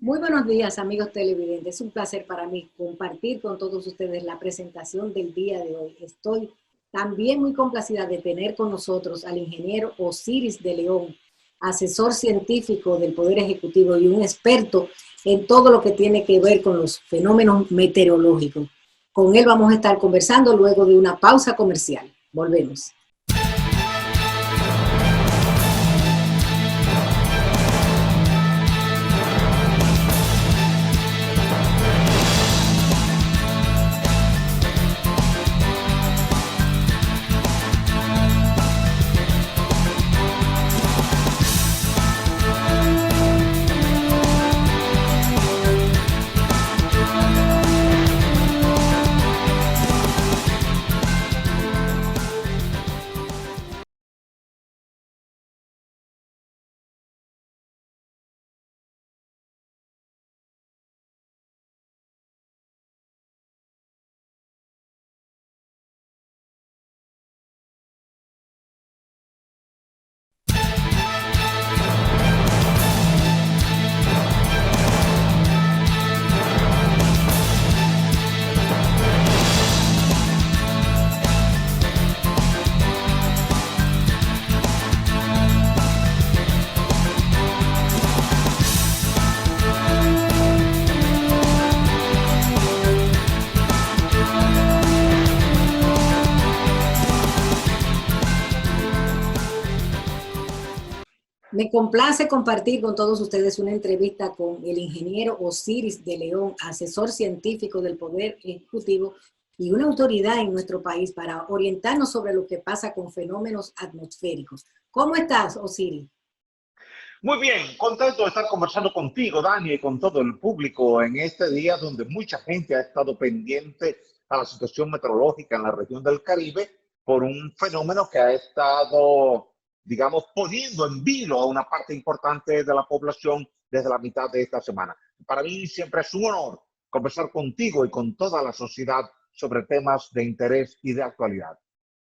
Muy buenos días, amigos televidentes. Es un placer para mí compartir con todos ustedes la presentación del día de hoy. Estoy también muy complacida de tener con nosotros al ingeniero Osiris de León, asesor científico del Poder Ejecutivo y un experto en todo lo que tiene que ver con los fenómenos meteorológicos. Con él vamos a estar conversando luego de una pausa comercial. Volvemos. Me complace compartir con todos ustedes una entrevista con el ingeniero Osiris de León, asesor científico del Poder Ejecutivo y una autoridad en nuestro país para orientarnos sobre lo que pasa con fenómenos atmosféricos. ¿Cómo estás, Osiris? Muy bien, contento de estar conversando contigo, Dani, y con todo el público en este día donde mucha gente ha estado pendiente a la situación meteorológica en la región del Caribe por un fenómeno que ha estado, digamos, poniendo en vilo a una parte importante de la población desde la mitad de esta semana. Para mí siempre es un honor conversar contigo y con toda la sociedad sobre temas de interés y de actualidad.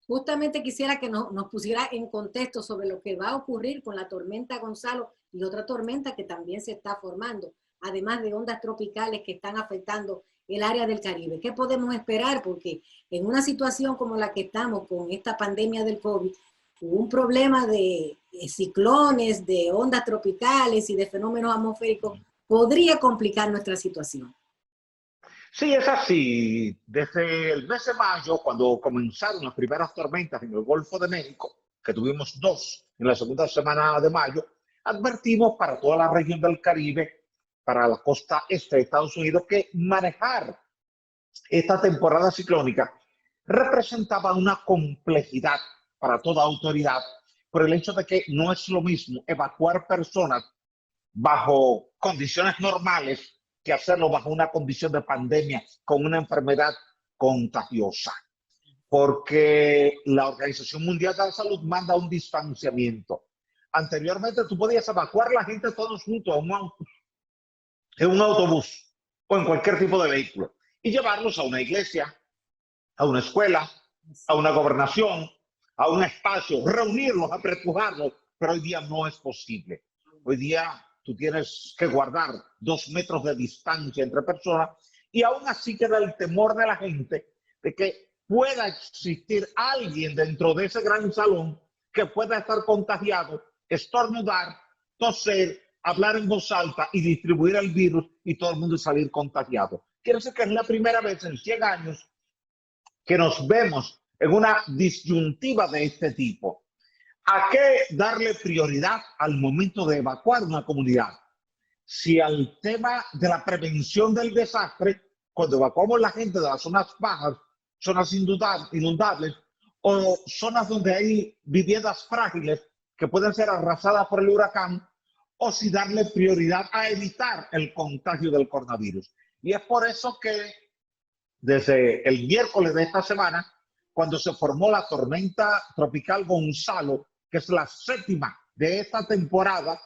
Justamente quisiera que nos pusiera en contexto sobre lo que va a ocurrir con la tormenta Gonzalo y otra tormenta que también se está formando, además de ondas tropicales que están afectando el área del Caribe. ¿Qué podemos esperar? Porque en una situación como la que estamos con esta pandemia del COVID, hubo un problema de ciclones, de ondas tropicales y de fenómenos atmosféricos, podría complicar nuestra situación. Sí, es así. Desde el mes de mayo, cuando comenzaron las primeras tormentas en el Golfo de México, que tuvimos dos en la segunda semana de mayo, advertimos para toda la región del Caribe, para la costa este de Estados Unidos, que manejar esta temporada ciclónica representaba una complejidad para toda autoridad por el hecho de que no es lo mismo evacuar personas bajo condiciones normales que hacerlo bajo una condición de pandemia con una enfermedad contagiosa. Porque la Organización Mundial de la Salud manda un distanciamiento. Anteriormente tú podías evacuar a la gente todos juntos en un autobús o en cualquier tipo de vehículo y llevarlos a una iglesia, a una escuela, a una gobernación, a un espacio, reunirlos, apretujarlos, pero hoy día no es posible. Hoy día tú tienes que guardar 2 metros de distancia entre personas y aún así queda el temor de la gente de que pueda existir alguien dentro de ese gran salón que pueda estar contagiado, estornudar, toser, hablar en voz alta y distribuir el virus y todo el mundo salir contagiado. Quiere decir que es la primera vez en 100 años que nos vemos en una disyuntiva de este tipo. ¿A qué darle prioridad al momento de evacuar una comunidad? Si al tema de la prevención del desastre, cuando evacuamos la gente de las zonas bajas, zonas inundables, o zonas donde hay viviendas frágiles que pueden ser arrasadas por el huracán, o si darle prioridad a evitar el contagio del coronavirus. Y es por eso que desde el miércoles de esta semana, cuando se formó la tormenta tropical Gonzalo, que es la séptima de esta temporada,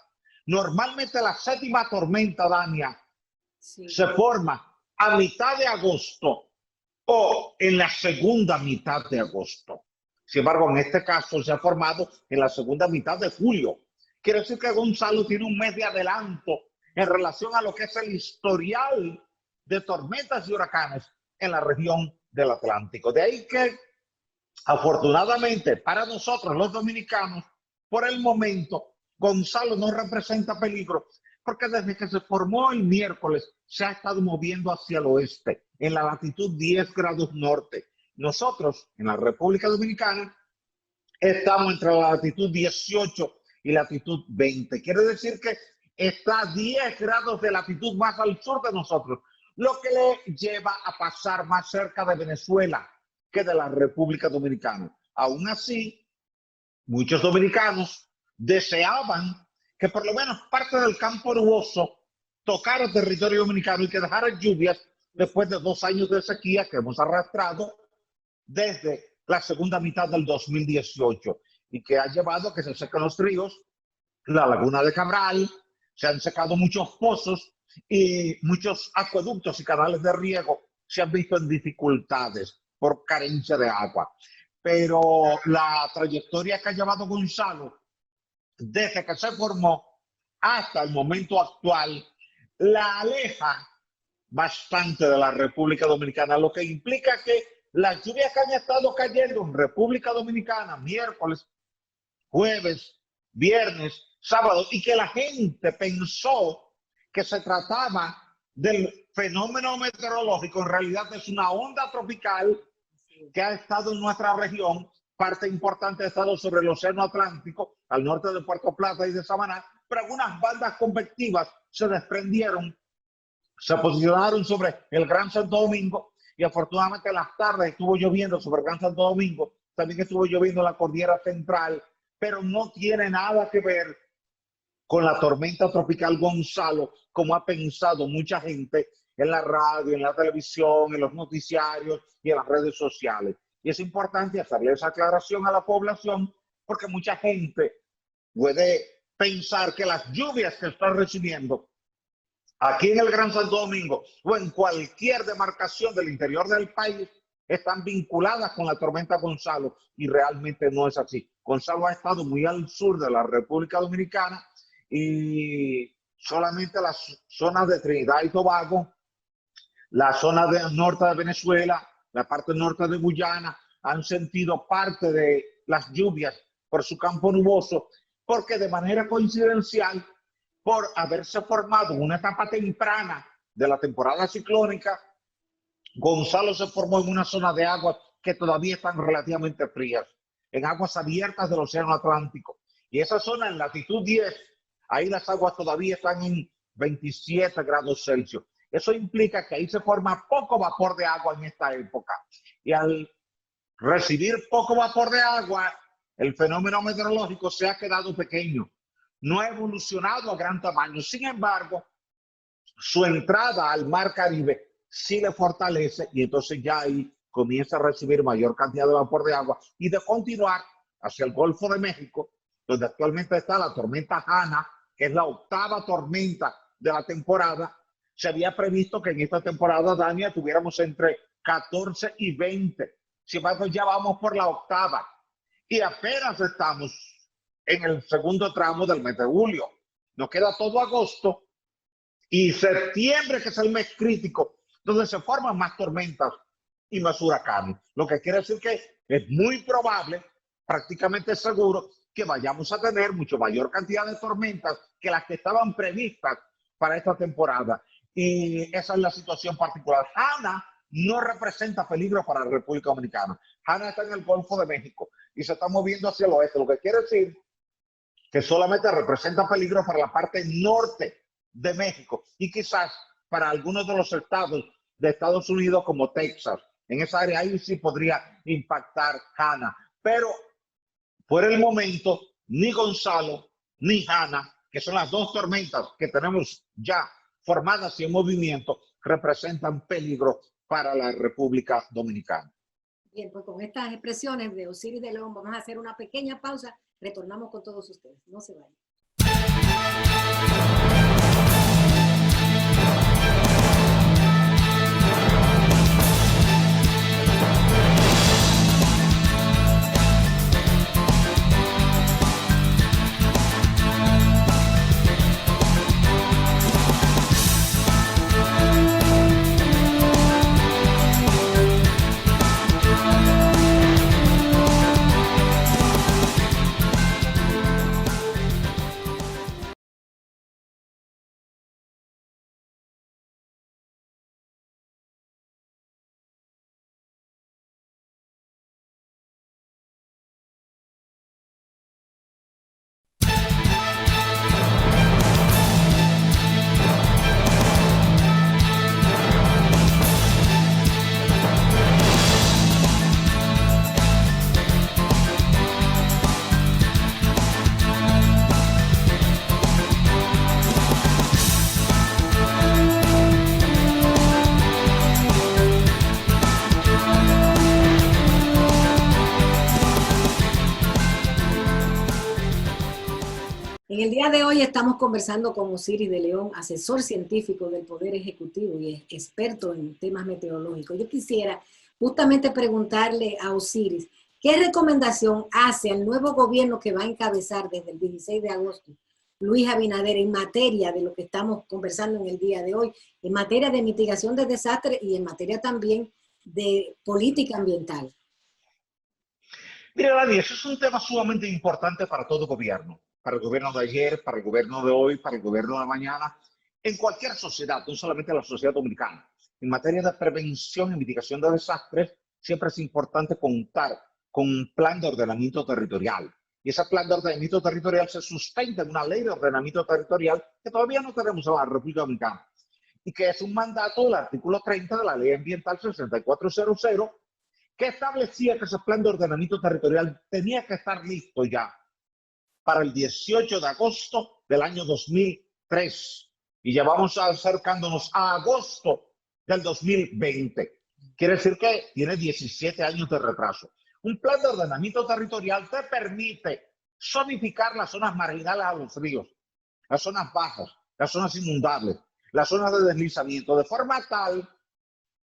normalmente la séptima tormenta, Dania, se forma a mitad de agosto o en la segunda mitad de agosto. Sin embargo, en este caso se ha formado en la segunda mitad de julio. Quiere decir que Gonzalo tiene un mes de adelanto en relación a lo que es el historial de tormentas y huracanes en la región del Atlántico. De ahí que, afortunadamente para nosotros los dominicanos, por el momento, Gonzalo no representa peligro, porque desde que se formó el miércoles se ha estado moviendo hacia el oeste, en la latitud 10 grados norte. Nosotros, en la República Dominicana, estamos entre la latitud 18 y latitud 20. Quiere decir que está 10 grados de latitud más al sur de nosotros, lo que le lleva a pasar más cerca de Venezuela que de la República Dominicana. Aún así, muchos dominicanos deseaban que por lo menos parte del campo nuboso tocara el territorio dominicano y que dejara lluvias después de 2 años de sequía que hemos arrastrado desde la segunda mitad del 2018 y que ha llevado a que se sequen los ríos, la laguna de Cabral, se han secado muchos pozos y muchos acueductos y canales de riego se han visto en dificultades por carencia de agua. Pero la trayectoria que ha llevado Gonzalo desde que se formó hasta el momento actual la aleja bastante de la República Dominicana, lo que implica que las lluvias que han estado cayendo en República Dominicana miércoles, jueves, viernes, sábado, y que la gente pensó que se trataba del fenómeno meteorológico, en realidad es una onda tropical que ha estado en nuestra región. Parte importante ha estado sobre el Océano Atlántico, al norte de Puerto Plata y de Samaná, pero algunas bandas convectivas se desprendieron, se posicionaron sobre el Gran Santo Domingo y afortunadamente en las tardes estuvo lloviendo sobre el Gran Santo Domingo, también estuvo lloviendo en la cordillera central, pero no tiene nada que ver con la tormenta tropical Gonzalo, como ha pensado mucha gente en la radio, en la televisión, en los noticiarios y en las redes sociales. Y es importante hacerle esa aclaración a la población porque mucha gente puede pensar que las lluvias que están recibiendo aquí en el Gran Santo Domingo o en cualquier demarcación del interior del país están vinculadas con la tormenta Gonzalo y realmente no es así. Gonzalo ha estado muy al sur de la República Dominicana y solamente las zonas de Trinidad y Tobago, la zona del norte de Venezuela, la parte norte de Guyana, han sentido parte de las lluvias por su campo nuboso, porque de manera coincidencial, por haberse formado en una etapa temprana de la temporada ciclónica, Gonzalo se formó en una zona de aguas que todavía están relativamente frías, en aguas abiertas del Océano Atlántico. Y esa zona en latitud 10, ahí las aguas todavía están en 27 grados Celsius. Eso implica que ahí se forma poco vapor de agua en esta época. Y al recibir poco vapor de agua, el fenómeno meteorológico se ha quedado pequeño. No ha evolucionado a gran tamaño. Sin embargo, su entrada al Mar Caribe sí le fortalece y entonces ya ahí comienza a recibir mayor cantidad de vapor de agua y de continuar hacia el Golfo de México, donde actualmente está la tormenta Hanna, que es la 8ª tormenta de la temporada. Se había previsto que en esta temporada, Dania, tuviéramos entre 14 y 20. Sin embargo, ya vamos por la 8ª y apenas estamos en el segundo tramo del mes de julio. Nos queda todo agosto y septiembre, que es el mes crítico, donde se forman más tormentas y más huracanes. Lo que quiere decir que es muy probable, prácticamente seguro, que vayamos a tener mucho mayor cantidad de tormentas que las que estaban previstas para esta temporada. Y esa es la situación particular. Hanna no representa peligro para la República Dominicana. Hanna está en el Golfo de México y se está moviendo hacia el oeste, lo que quiere decir que solamente representa peligro para la parte norte de México y quizás para algunos de los estados de Estados Unidos como Texas. En esa área ahí sí podría impactar Hanna. Pero por el momento, ni Gonzalo ni Hanna, que son las 2 tormentas que tenemos ya formadas y en movimiento, representan peligro para la República Dominicana. Bien, pues con estas expresiones de Osiris de León vamos a hacer una pequeña pausa. Retornamos con todos ustedes. No se vayan. día de hoy estamos conversando con Osiris de León, asesor científico del Poder Ejecutivo y experto en temas meteorológicos. Yo quisiera justamente preguntarle a Osiris, ¿qué recomendación hace al nuevo gobierno que va a encabezar desde el 16 de agosto, Luis Abinader, en materia de lo que estamos conversando en el día de hoy, en materia de mitigación de desastres y en materia también de política ambiental? Mira, Dani, eso es un tema sumamente importante para todo gobierno, para el gobierno de ayer, para el gobierno de hoy, para el gobierno de mañana, en cualquier sociedad, no solamente la sociedad dominicana. En materia de prevención y mitigación de desastres, siempre es importante contar con un plan de ordenamiento territorial. Y ese plan de ordenamiento territorial se sustenta en una ley de ordenamiento territorial que todavía no tenemos en la República Dominicana y que es un mandato del artículo 30 de la Ley Ambiental 6400, que establecía que ese plan de ordenamiento territorial tenía que estar listo ya para el 18 de agosto del año 2003. Y ya vamos acercándonos a agosto del 2020. Quiere decir que tiene 17 años de retraso. Un plan de ordenamiento territorial te permite zonificar las zonas marginales a los ríos, las zonas bajas, las zonas inundables, las zonas de deslizamiento, de forma tal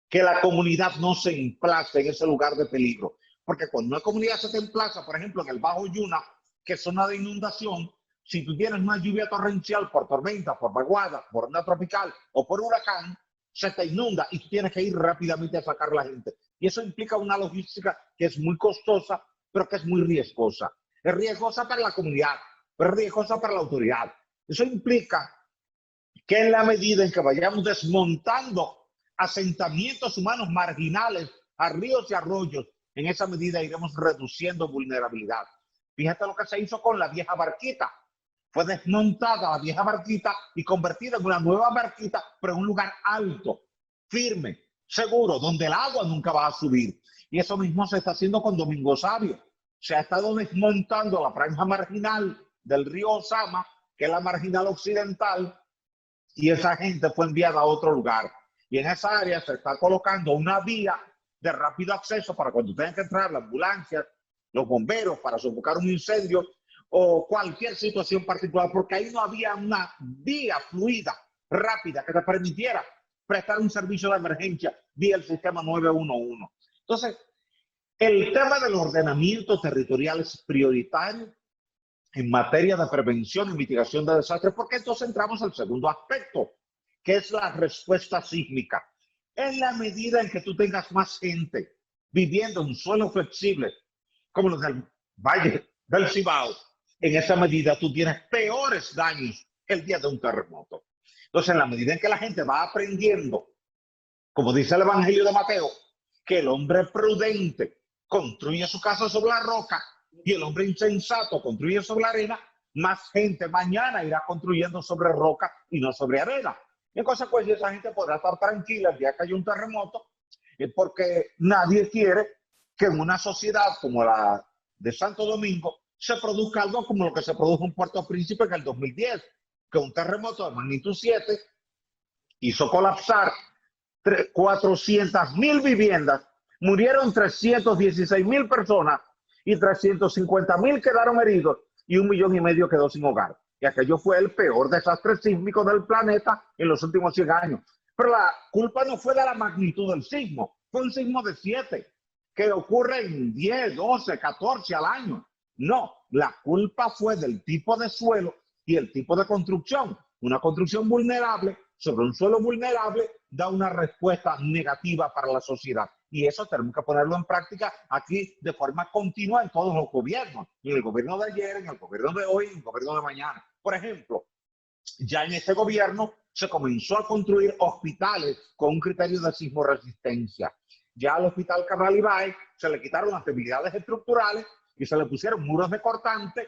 que la comunidad no se emplace en ese lugar de peligro. Porque cuando una comunidad se te emplaza, por ejemplo, en el Bajo Yuna, que es zona de inundación, si tú tienes una lluvia torrencial por tormenta, por vaguada, por onda tropical o por huracán, se te inunda y tú tienes que ir rápidamente a sacar a la gente. Y eso implica una logística que es muy costosa, pero que es muy riesgosa. Es riesgosa para la comunidad, pero es riesgosa para la autoridad. Eso implica que en la medida en que vayamos desmontando asentamientos humanos marginales a ríos y arroyos, en esa medida iremos reduciendo vulnerabilidad. Fíjate lo que se hizo con la vieja barquita. Fue desmontada la vieja barquita y convertida en una nueva barquita, pero en un lugar alto, firme, seguro, donde el agua nunca va a subir. Y eso mismo se está haciendo con Domingo Sabio. Se ha estado desmontando la franja marginal del río Osama, que es la marginal occidental, y esa gente fue enviada a otro lugar. Y en esa área se está colocando una vía de rápido acceso para cuando tengan que entrar las ambulancias, los bomberos para sofocar un incendio o cualquier situación particular, porque ahí no había una vía fluida, rápida, que te permitiera prestar un servicio de emergencia vía el sistema 911. Entonces, el tema del ordenamiento territorial es prioritario en materia de prevención y mitigación de desastres, porque entonces entramos al segundo aspecto, que es la respuesta sísmica. En la medida en que tú tengas más gente viviendo en suelo flexible, como los del Valle del Cibao, en esa medida tú tienes peores daños el día de un terremoto. Entonces, en la medida en que la gente va aprendiendo, como dice el Evangelio de Mateo, que el hombre prudente construye su casa sobre la roca y el hombre insensato construye sobre la arena, más gente mañana irá construyendo sobre roca y no sobre arena. En consecuencia, esa gente podrá estar tranquila el día que haya un terremoto, porque nadie quiere que en una sociedad como la de Santo Domingo se produzca algo como lo que se produjo en Puerto Príncipe en el 2010, que un terremoto de magnitud 7 hizo colapsar 400.000 viviendas, murieron 316.000 personas y 350.000 quedaron heridos y 1,5 millones quedó sin hogar. Y aquello fue el peor desastre sísmico del planeta en los últimos 100 años. Pero la culpa no fue de la magnitud del sismo, fue un sismo de 7, que ocurre en 10, 12, 14 al año. No, la culpa fue del tipo de suelo y el tipo de construcción. Una construcción vulnerable sobre un suelo vulnerable da una respuesta negativa para la sociedad. Y eso tenemos que ponerlo en práctica aquí de forma continua en todos los gobiernos. En el gobierno de ayer, en el gobierno de hoy, en el gobierno de mañana. Por ejemplo, ya en este gobierno se comenzó a construir hospitales con un criterio de sismoresistencia. Ya al hospital Cabral Ibáez se le quitaron las debilidades estructurales y se le pusieron muros de cortante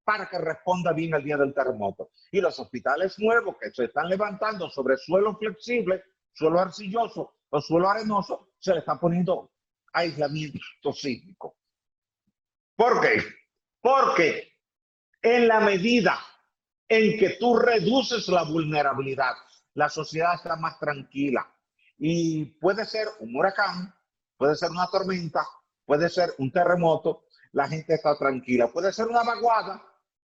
para que responda bien el día del terremoto. Y los hospitales nuevos que se están levantando sobre suelo flexible, suelo arcilloso o suelo arenoso, se le está poniendo aislamiento sísmico. ¿Por qué? Porque en la medida en que tú reduces la vulnerabilidad, la sociedad está más tranquila. Y puede ser un huracán, puede ser una tormenta, puede ser un terremoto, la gente está tranquila. Puede ser una vaguada,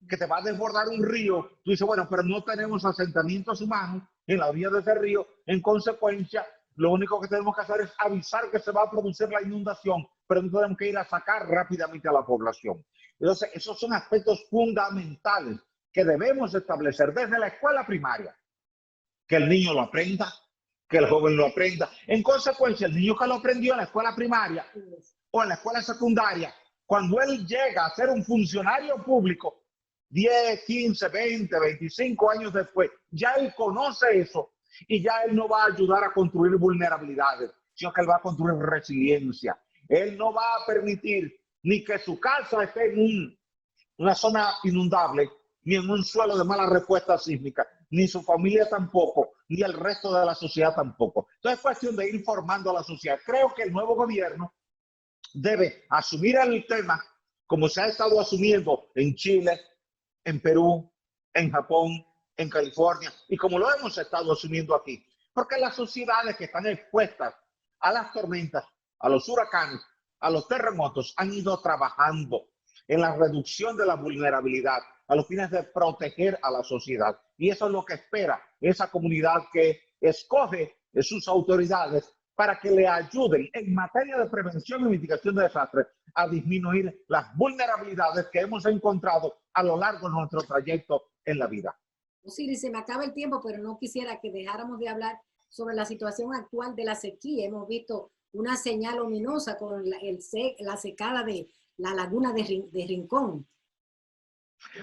que te va a desbordar un río, tú dices, bueno, pero no tenemos asentamientos humanos en la orilla de ese río, en consecuencia, lo único que tenemos que hacer es avisar que se va a producir la inundación, pero no tenemos que ir a sacar rápidamente a la población. Entonces, esos son aspectos fundamentales que debemos establecer desde la escuela primaria, que el niño lo aprenda, que el joven lo aprenda. En consecuencia, el niño que lo aprendió en la escuela primaria o en la escuela secundaria, cuando él llega a ser un funcionario público, 10, 15, 20, 25 años después, ya él conoce eso y ya él no va a ayudar a construir vulnerabilidades, sino que él va a construir resiliencia. Él no va a permitir ni que su casa esté en una zona inundable, ni en un suelo de mala respuesta sísmica, ni su familia tampoco, ni el resto de la sociedad tampoco. Entonces es cuestión de ir formando a la sociedad. Creo que el nuevo gobierno debe asumir el tema como se ha estado asumiendo en Chile, en Perú, en Japón, en California, y como lo hemos estado asumiendo aquí. Porque las sociedades que están expuestas a las tormentas, a los huracanes, a los terremotos, han ido trabajando en la reducción de la vulnerabilidad a los fines de proteger a la sociedad. Y eso es lo que espera esa comunidad que escoge sus autoridades para que le ayuden en materia de prevención y mitigación de desastres a disminuir las vulnerabilidades que hemos encontrado a lo largo de nuestro trayecto en la vida. Osiris, se me acaba el tiempo, pero no quisiera que dejáramos de hablar sobre la situación actual de la sequía. Hemos visto una señal ominosa con la secada de la laguna de Rincón.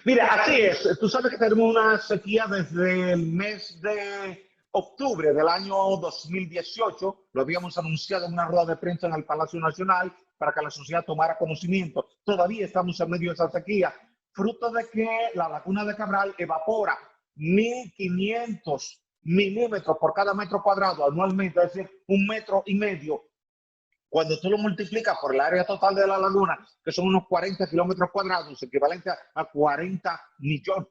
Mira, así es. Tú sabes que tenemos una sequía desde el mes de octubre del año 2018. Lo habíamos anunciado en una rueda de prensa en el Palacio Nacional para que la sociedad tomara conocimiento. Todavía estamos en medio de esa sequía, fruto de que la laguna de Cabral evapora 1.500 milímetros por cada metro cuadrado anualmente, es decir, 1,5 metros. Cuando tú lo multiplicas por el área total de la laguna, que son unos 40 kilómetros cuadrados, equivalente a 40 millones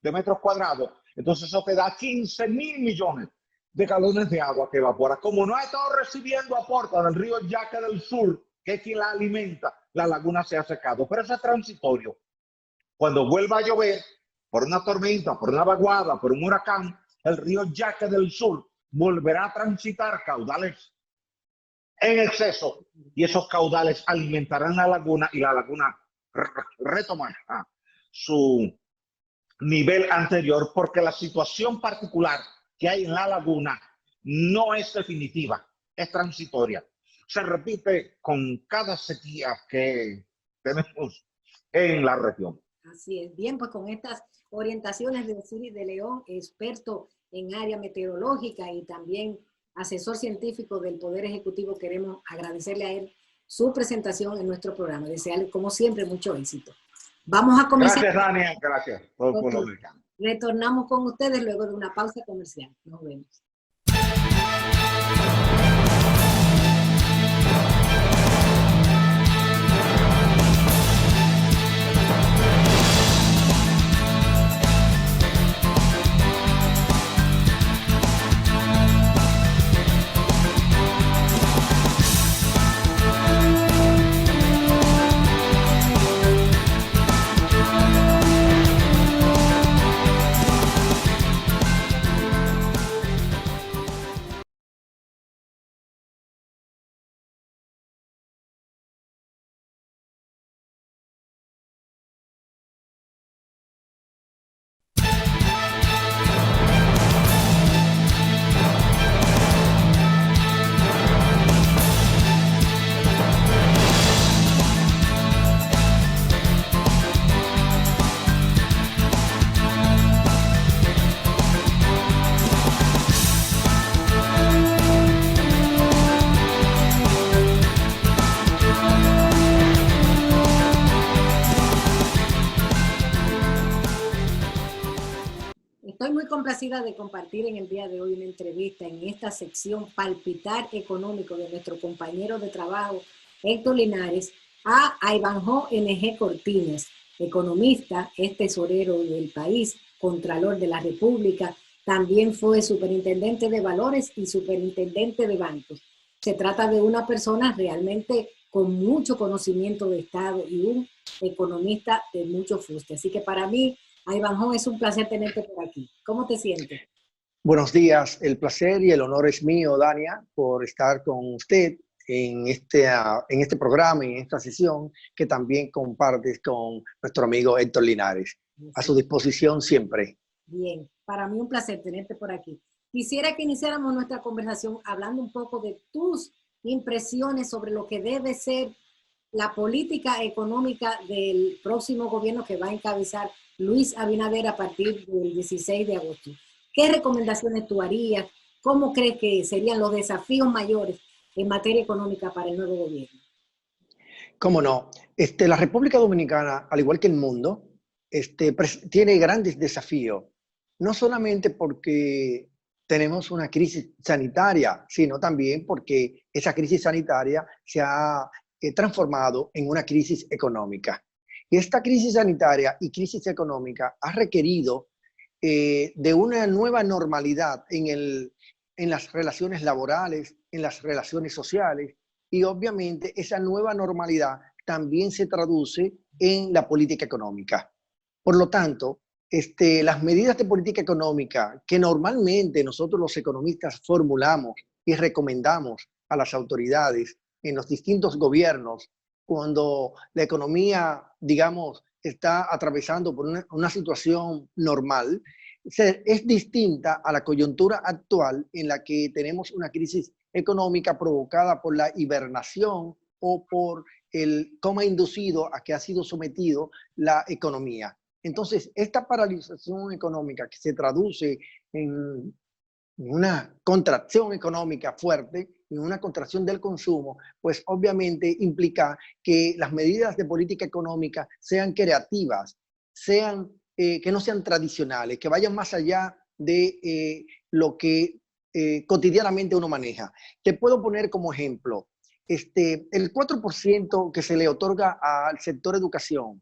de metros cuadrados, entonces eso te da 15.000 millones de galones de agua que evapora. Como no ha estado recibiendo aportes del río Yaque del Sur, que es quien la alimenta, la laguna se ha secado. Pero eso es transitorio. Cuando vuelva a llover, por una tormenta, por una vaguada, por un huracán, el río Yaque del Sur volverá a transitar caudales en exceso y esos caudales alimentarán la laguna y la laguna retomará su nivel anterior, porque la situación particular que hay en la laguna no es definitiva, es transitoria. Se repite con cada sequía que tenemos en la región. Así es. Bien, pues con estas orientaciones de Osiris de León, experto en área meteorológica y también asesor científico del Poder Ejecutivo, queremos agradecerle a él su presentación en nuestro programa. Desearle, como siempre, mucho éxito. Vamos a comenzar. Gracias, Dania. Gracias. Retornamos con ustedes luego de una pausa comercial. Nos vemos. Estoy muy complacida de compartir en el día de hoy una entrevista en esta sección Palpitar Económico de nuestro compañero de trabajo Héctor Linares a Ivanhoe N.G. Cortines, economista, es tesorero del país, contralor de la República, también fue superintendente de valores y superintendente de bancos. Se trata de una persona realmente con mucho conocimiento de Estado y un economista de mucho fuste. Así que para mí, Ayvanhoe, es un placer tenerte por aquí. ¿Cómo te sientes? Buenos días, el placer y el honor es mío, Dania, por estar con usted en este programa y en esta sesión que también compartes con nuestro amigo Héctor Linares. A su disposición siempre. Bien, para mí un placer tenerte por aquí. Quisiera que iniciáramos nuestra conversación hablando un poco de tus impresiones sobre lo que debe ser la política económica del próximo gobierno que va a encabezar Luis Abinader a partir del 16 de agosto. ¿Qué recomendaciones tú harías? ¿Cómo crees que serían los desafíos mayores en materia económica para el nuevo gobierno? Cómo no. La República Dominicana, al igual que el mundo, tiene grandes desafíos. No solamente porque tenemos una crisis sanitaria, sino también porque esa crisis sanitaria se ha transformado en una crisis económica. Y esta crisis sanitaria y crisis económica ha requerido de una nueva normalidad en las relaciones laborales, en las relaciones sociales, y obviamente esa nueva normalidad también se traduce en la política económica. Por lo tanto, las medidas de política económica que normalmente nosotros los economistas formulamos y recomendamos a las autoridades en los distintos gobiernos cuando la economía, digamos, está atravesando por una situación normal, es distinta a la coyuntura actual en la que tenemos una crisis económica provocada por la hibernación o por el coma inducido a que ha sido sometido la economía. Entonces, esta paralización económica que se traduce en una contracción económica fuerte, en una contracción del consumo, pues obviamente implica que las medidas de política económica sean creativas, que no sean tradicionales, que vayan más allá de lo que cotidianamente uno maneja. Te puedo poner como ejemplo, el 4% que se le otorga al sector educación,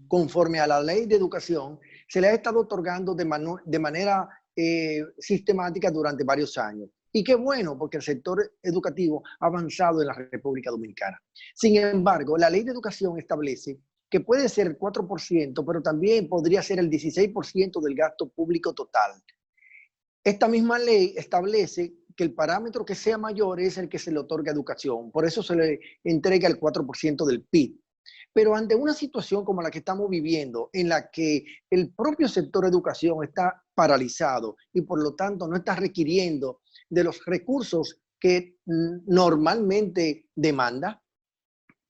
conforme a la ley de educación, se le ha estado otorgando de manera sistemática durante varios años. Y qué bueno, porque el sector educativo ha avanzado en la República Dominicana. Sin embargo, la ley de educación establece que puede ser el 4%, pero también podría ser el 16% del gasto público total. Esta misma ley establece que el parámetro que sea mayor es el que se le otorga educación. Por eso se le entrega el 4% del PIB. Pero ante una situación como la que estamos viviendo, en la que el propio sector educación está paralizado y por lo tanto no está requiriendo de los recursos que normalmente demanda,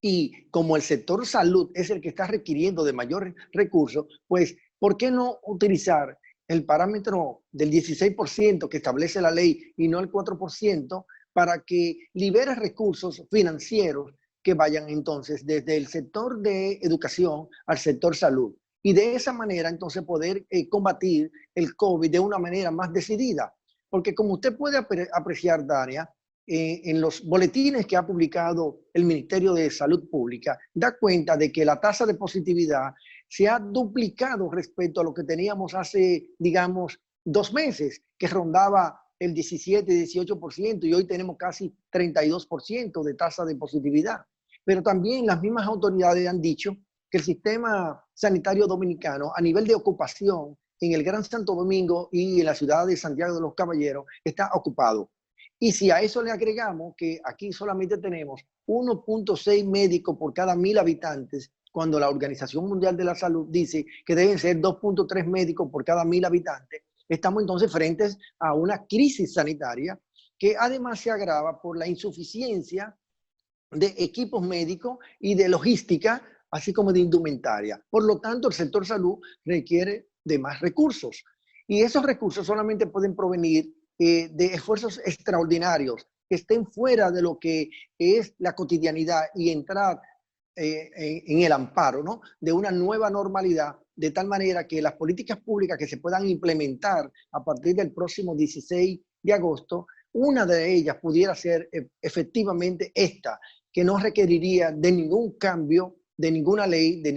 y como el sector salud es el que está requiriendo de mayores recursos, pues ¿por qué no utilizar el parámetro del 16% que establece la ley y no el 4% para que libere recursos financieros que vayan entonces desde el sector de educación al sector salud? Y de esa manera entonces poder combatir el COVID de una manera más decidida. Porque como usted puede apreciar, Dania, en los boletines que ha publicado el Ministerio de Salud Pública, da cuenta de que la tasa de positividad se ha duplicado respecto a lo que teníamos hace, digamos, 2 meses, que rondaba el 17-18%, y hoy tenemos casi 32% de tasa de positividad. Pero también las mismas autoridades han dicho que el sistema sanitario dominicano, a nivel de ocupación en el Gran Santo Domingo y en la ciudad de Santiago de los Caballeros, está ocupado. Y si a eso le agregamos que aquí solamente tenemos 1.6 médicos por cada 1.000 habitantes, cuando la Organización Mundial de la Salud dice que deben ser 2.3 médicos por cada 1.000 habitantes, estamos entonces frente a una crisis sanitaria que además se agrava por la insuficiencia de equipos médicos y de logística, así como de indumentaria. Por lo tanto, el sector salud requiere de más recursos. Y esos recursos solamente pueden provenir de esfuerzos extraordinarios que estén fuera de lo que es la cotidianidad y entrar en el amparo, ¿no?, de una nueva normalidad, de tal manera que las políticas públicas que se puedan implementar a partir del próximo 16 de agosto, una de ellas pudiera ser efectivamente esta, que no requeriría de ningún cambio, de ninguna ley, de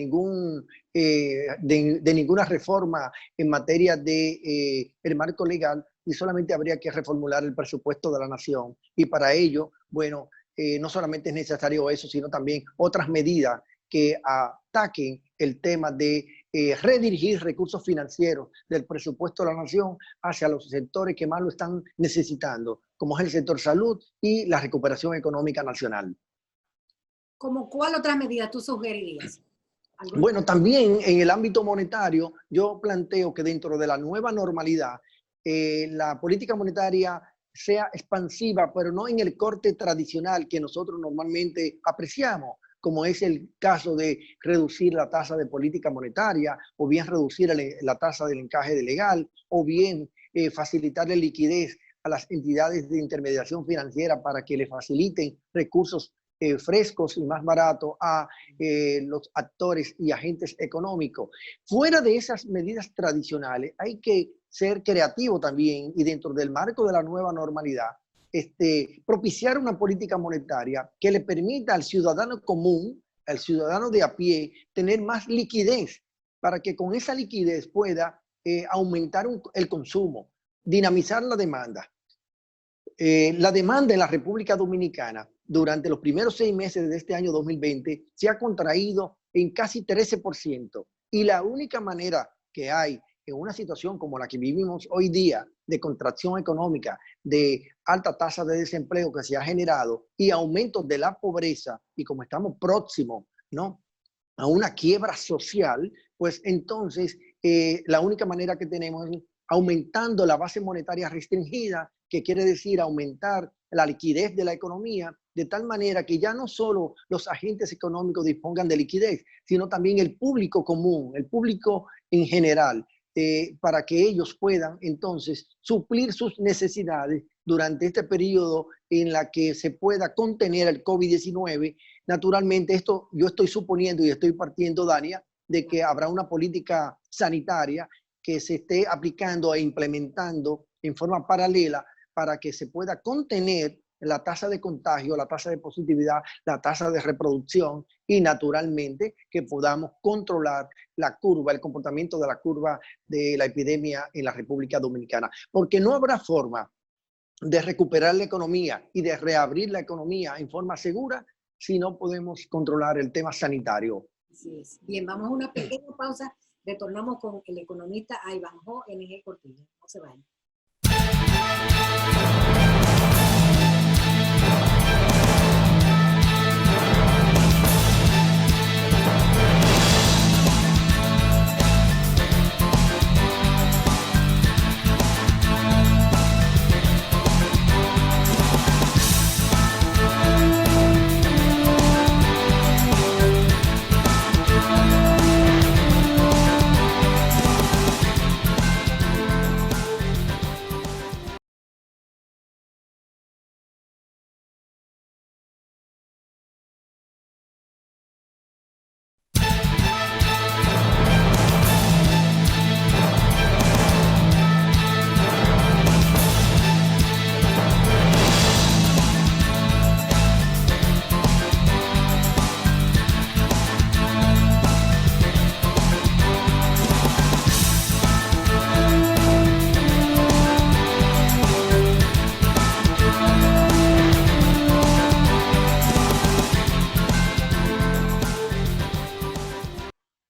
ninguna reforma en materia de el marco legal, y solamente habría que reformular el presupuesto de la nación. Y para ello, bueno, no solamente es necesario eso, sino también otras medidas que ataquen el tema de redirigir recursos financieros del presupuesto de la nación hacia los sectores que más lo están necesitando, como es el sector salud y la recuperación económica nacional. ¿Cómo cuál otra medida tú sugerirías? Bueno, también en el ámbito monetario, yo planteo que dentro de la nueva normalidad, la política monetaria sea expansiva, pero no en el corte tradicional que nosotros normalmente apreciamos, como es el caso de reducir la tasa de política monetaria, o bien reducir la tasa del encaje legal, o bien facilitarle liquidez a las entidades de intermediación financiera para que le faciliten recursos frescos y más baratos a los actores y agentes económicos. Fuera de esas medidas tradicionales, hay que ser creativo también y dentro del marco de la nueva normalidad, propiciar una política monetaria que le permita al ciudadano común, al ciudadano de a pie, tener más liquidez para que con esa liquidez pueda aumentar el consumo, dinamizar la demanda. La demanda en la República Dominicana durante los primeros 6 meses de este año 2020 se ha contraído en casi 13%. Y la única manera que hay en una situación como la que vivimos hoy día, de contracción económica, de alta tasa de desempleo que se ha generado y aumento de la pobreza, y como estamos próximos, ¿no?, a una quiebra social, pues entonces la única manera que tenemos es aumentando la base monetaria restringida, que quiere decir aumentar la liquidez de la economía, de tal manera que ya no solo los agentes económicos dispongan de liquidez, sino también el público común, el público en general, para que ellos puedan entonces suplir sus necesidades durante este periodo en la que se pueda contener el COVID-19. Naturalmente, esto yo estoy suponiendo y estoy partiendo, Dania, de que habrá una política sanitaria que se esté aplicando e implementando en forma paralela para que se pueda contener la tasa de contagio, la tasa de positividad, la tasa de reproducción y naturalmente que podamos controlar la curva, el comportamiento de la curva de la epidemia en la República Dominicana. Porque no habrá forma de recuperar la economía y de reabrir la economía en forma segura si no podemos controlar el tema sanitario. Así es. Bien, vamos a una pequeña pausa. Retornamos con el economista Ivanhoe N.G. Cortiñas. No se vayan.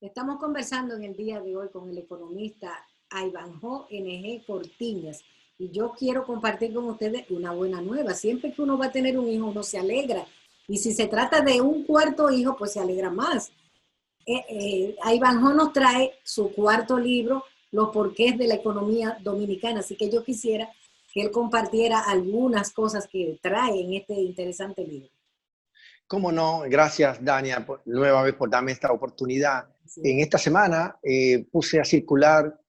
Estamos conversando en el día de hoy con el economista Ivanhoe N.G. Cortiñas y yo quiero compartir con ustedes una buena nueva. Siempre que uno va a tener un hijo, uno se alegra. Y si se trata de un cuarto hijo, pues se alegra más. Ivanhoe nos trae su cuarto libro, Los porqués de la economía dominicana. Así que yo quisiera que él compartiera algunas cosas que trae en este interesante libro. Cómo no, gracias Dania nueva vez por darme esta oportunidad. Sí. En esta semana puse a circular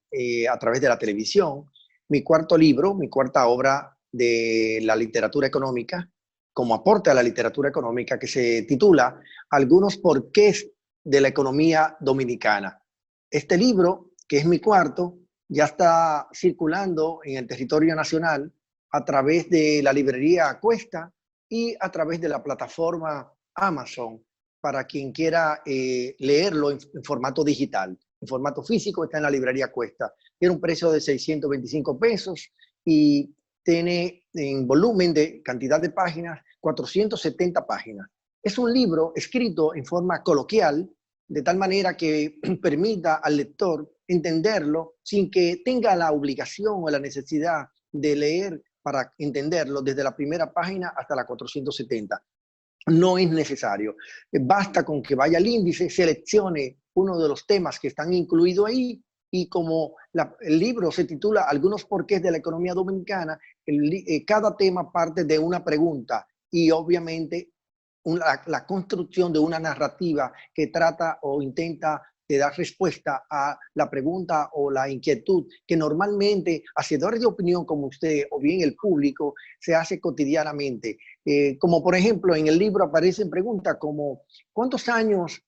a través de la televisión mi cuarto libro, mi cuarta obra de la literatura económica, como aporte a la literatura económica, que se titula Algunos porqués de la economía dominicana. Este libro, que es mi cuarto, ya está circulando en el territorio nacional a través de la librería Cuesta y a través de la plataforma Amazon, para quien quiera leerlo en formato digital. En formato físico está en la librería Cuesta. Tiene un precio de 625 pesos y tiene en volumen de cantidad de páginas 470 páginas. Es un libro escrito en forma coloquial, de tal manera que permita al lector entenderlo sin que tenga la obligación o la necesidad de leer para entenderlo desde la primera página hasta la 470. No es necesario. Basta con que vaya al índice, seleccione uno de los temas que están incluidos ahí, y como el libro se titula Algunos porqués de la economía dominicana, cada tema parte de una pregunta y obviamente la construcción de una narrativa que trata o intenta de dar respuesta a la pregunta o la inquietud que normalmente hacedores de opinión como usted o bien el público se hace cotidianamente. Como por ejemplo en el libro aparecen preguntas como ¿cuántos años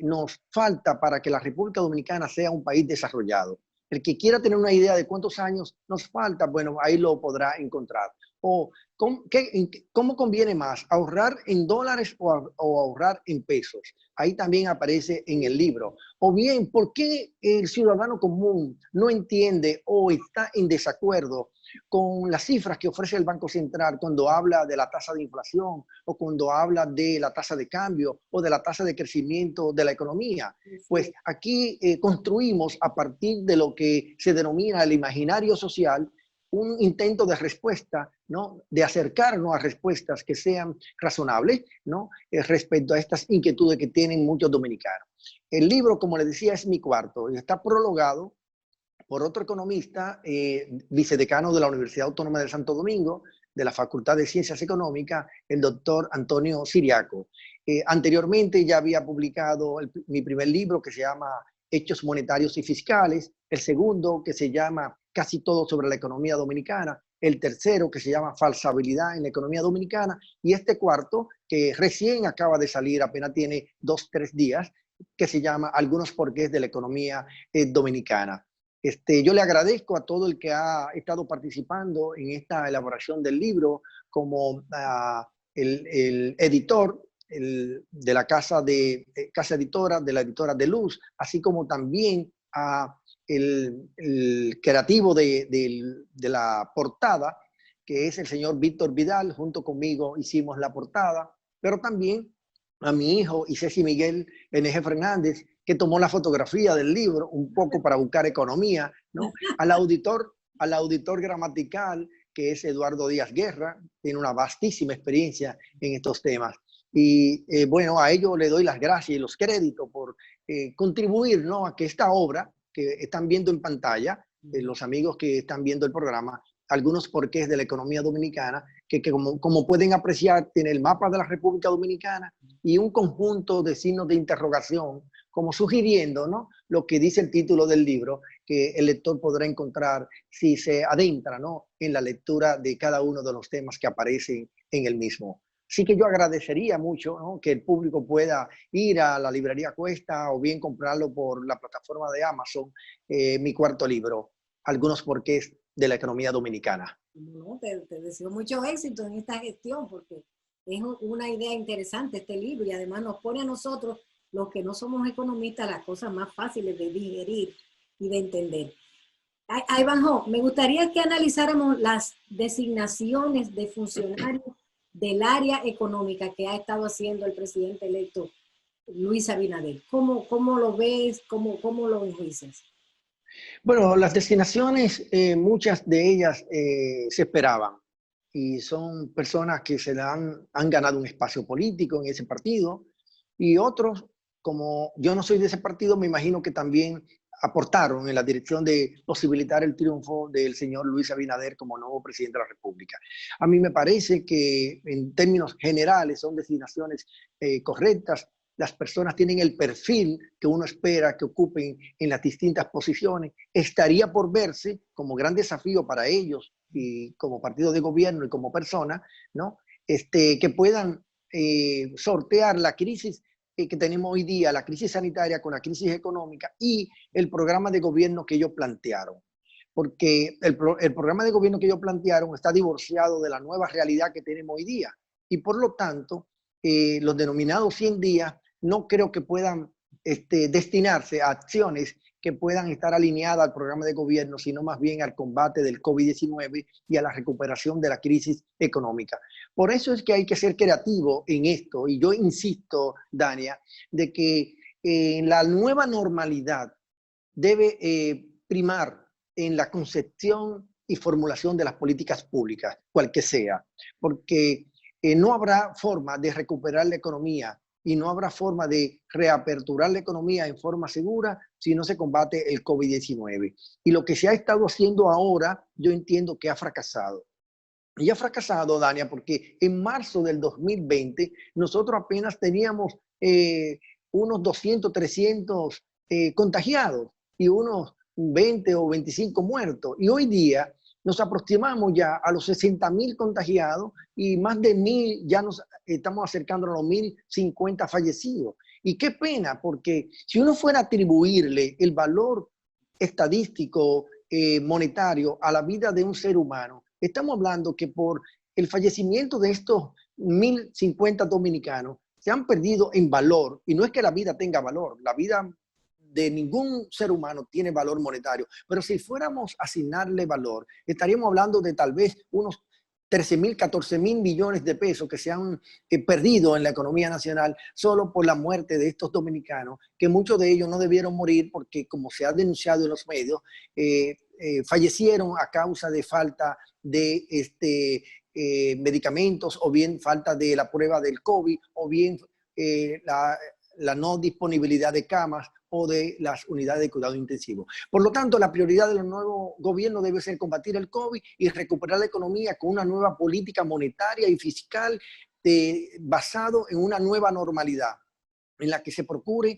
nos falta para que la República Dominicana sea un país desarrollado? El que quiera tener una idea de cuántos años nos falta, bueno, ahí lo podrá encontrar. O ¿cómo conviene más? ¿Ahorrar en dólares o ahorrar en pesos? Ahí también aparece en el libro. O bien, ¿por qué el ciudadano común no entiende o está en desacuerdo con las cifras que ofrece el Banco Central cuando habla de la tasa de inflación o cuando habla de la tasa de cambio o de la tasa de crecimiento de la economía? Pues aquí construimos a partir de lo que se denomina el imaginario social un intento de respuesta, ¿no? De acercarnos a respuestas que sean razonables, ¿no? Respecto a estas inquietudes que tienen muchos dominicanos. El libro, como les decía, es mi cuarto y está prologado por otro economista, vicedecano de la Universidad Autónoma de Santo Domingo, de la Facultad de Ciencias Económicas, el doctor Antonio Siriaco. Anteriormente ya había publicado mi primer libro que se llama Hechos Monetarios y Fiscales, el segundo que se llama Casi todo sobre la economía dominicana, el tercero que se llama Falsabilidad en la economía dominicana y este cuarto que recién acaba de salir, apenas tiene 2-3 días, que se llama Algunos porqués de la economía dominicana. Yo le agradezco a todo el que ha estado participando en esta elaboración del libro, como el editor de la casa editora, de la editora de Luz, así como también a el creativo de la portada, que es el señor Víctor Vidal. Junto conmigo hicimos la portada, pero también a mi hijo y Ceci Miguel NG Fernández, que tomó la fotografía del libro un poco para buscar economía, ¿no? Al auditor gramatical, que es Eduardo Díaz Guerra, tiene una vastísima experiencia en estos temas. Y bueno, a ellos le doy las gracias y los créditos por contribuir, ¿no? A que esta obra que están viendo en pantalla, los amigos que están viendo el programa, Algunos porqués de la economía dominicana, que como pueden apreciar, tiene el mapa de la República Dominicana y un conjunto de signos de interrogación, como sugiriendo, ¿no? Lo que dice el título del libro, que el lector podrá encontrar si se adentra, ¿no? En la lectura de cada uno de los temas que aparecen en el mismo. Así que yo agradecería mucho, ¿no? Que el público pueda ir a la librería Cuesta o bien comprarlo por la plataforma de Amazon, mi cuarto libro, Algunos porqués de la economía dominicana. No, te deseo mucho éxito en esta gestión porque es una idea interesante este libro y además nos pone a nosotros, los que no somos economistas, las cosas más fáciles de digerir y de entender. Ivanhoe, me gustaría que analizáramos las designaciones de funcionarios del área económica que ha estado haciendo el presidente electo Luis Abinader. ¿Cómo lo ves? ¿Cómo lo enjuicias? Bueno, las designaciones, muchas de ellas se esperaban y son personas que han ganado un espacio político en ese partido y otros, como yo no soy de ese partido, me imagino que también aportaron en la dirección de posibilitar el triunfo del señor Luis Abinader como nuevo presidente de la República. A mí me parece que en términos generales son designaciones correctas. Las personas tienen el perfil que uno espera que ocupen en las distintas posiciones. Estaría por verse como gran desafío para ellos y como partido de gobierno y como persona, ¿no? Que puedan sortear la crisis que tenemos hoy día, la crisis sanitaria con la crisis económica y el programa de gobierno que ellos plantearon. Porque el programa de gobierno que ellos plantearon está divorciado de la nueva realidad que tenemos hoy día. Y por lo tanto, los denominados 100 días no creo que puedan destinarse a acciones que puedan estar alineadas al programa de gobierno, sino más bien al combate del COVID-19 y a la recuperación de la crisis económica. Por eso es que hay que ser creativo en esto, y yo insisto, Dania, de que la nueva normalidad debe primar en la concepción y formulación de las políticas públicas, cual que sea, porque no habrá forma de recuperar la economía y no habrá forma de reaperturar la economía en forma segura si no se combate el COVID-19. Y lo que se ha estado haciendo ahora, yo entiendo que ha fracasado. Y ha fracasado, Dania, porque en marzo del 2020 nosotros apenas teníamos unos 200, 300 contagiados y unos 20 o 25 muertos. Y hoy día nos aproximamos ya a los 60.000 contagiados y más de 1.000, ya nos estamos acercando a los 1.050 fallecidos. Y qué pena, porque si uno fuera a atribuirle el valor estadístico, monetario a la vida de un ser humano, estamos hablando que por el fallecimiento de estos 1.050 dominicanos se han perdido en valor, y no es que la vida tenga valor, la vida de ningún ser humano tiene valor monetario, pero si fuéramos a asignarle valor, estaríamos hablando de tal vez unos 13.000, 14.000 millones de pesos que se han perdido en la economía nacional solo por la muerte de estos dominicanos, que muchos de ellos no debieron morir porque, como se ha denunciado en los medios, fallecieron a causa de falta de medicamentos, o bien falta de la prueba del COVID, o bien la no disponibilidad de camas o de las unidades de cuidado intensivo. Por lo tanto, la prioridad del nuevo gobierno debe ser combatir el COVID y recuperar la economía con una nueva política monetaria y fiscal basado en una nueva normalidad, en la que se procure,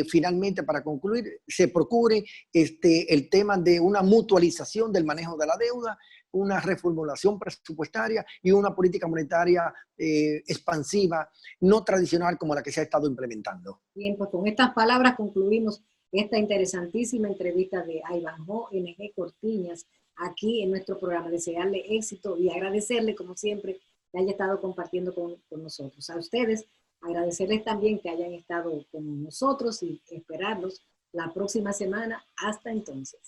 finalmente, para concluir, se procure el tema de una mutualización del manejo de la deuda, una reformulación presupuestaria y una política monetaria expansiva, no tradicional como la que se ha estado implementando. Bien, pues con estas palabras concluimos esta interesantísima entrevista de Ivanhoe N.G. Cortiñas aquí en nuestro programa. Desearle éxito y agradecerle, como siempre, que haya estado compartiendo con nosotros. A ustedes, agradecerles también que hayan estado con nosotros y esperarlos la próxima semana. Hasta entonces.